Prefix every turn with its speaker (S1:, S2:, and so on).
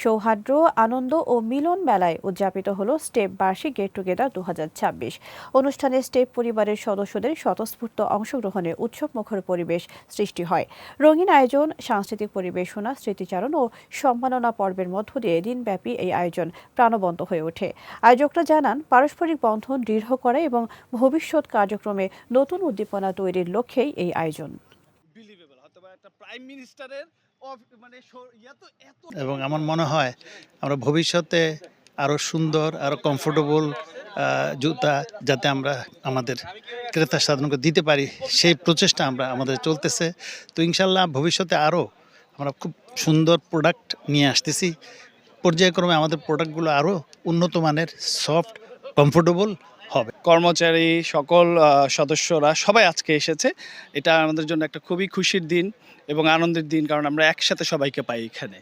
S1: সৌহার্দ্য, আনন্দ ও মিলন মেলায় উদযাপিত হলো স্টেপ বার্ষিক গেট টুগেদার 2026। অনুষ্ঠানে স্টেপ পরিবারের সদস্যদের স্বতঃস্ফূর্ত অংশগ্রহণে উৎসবমুখর পরিবেশ সৃষ্টি হয়। রঙিন আয়োজন, সাংস্কৃতিক পরিবেশনা, স্মৃতিচারণ ও সম্মাননা পর্বের মধ্য দিয়ে দিনব্যাপী এই আয়োজন প্রাণবন্ত হয়ে ওঠে। আয়োজকরা জানান, পারস্পরিক বন্ধন দৃঢ় করা এবং ভবিষ্যৎ কার্যক্রমে নতুন উদ্দীপনা তৈরির লক্ষ্যেই এই আয়োজন।
S2: এবং আমার মনে হয় আমরা ভবিষ্যতে আরো সুন্দর, আরো কমফোর্টেবল জুতা যাতে আমরা আমাদের ক্রেতা সাধারণকে দিতে পারি, সেই প্রচেষ্টা আমাদের চলতেছে। তো ইনশাল্লাহ ভবিষ্যতে আরো আমরা খুব সুন্দর প্রোডাক্ট নিয়ে আসতেছি। পর্যায়ক্রমে আমাদের প্রোডাক্টগুলো আরো উন্নত মানের, সফট, কমফোর্টেবল হবে।
S3: কর্মচারী সকল সদস্যরা সবাই আজকে এসেছে। এটা আমাদের জন্য একটা খুবই খুশির দিন এবং আনন্দের দিন, কারণ আমরা একসাথে সবাইকে পাই এখানে।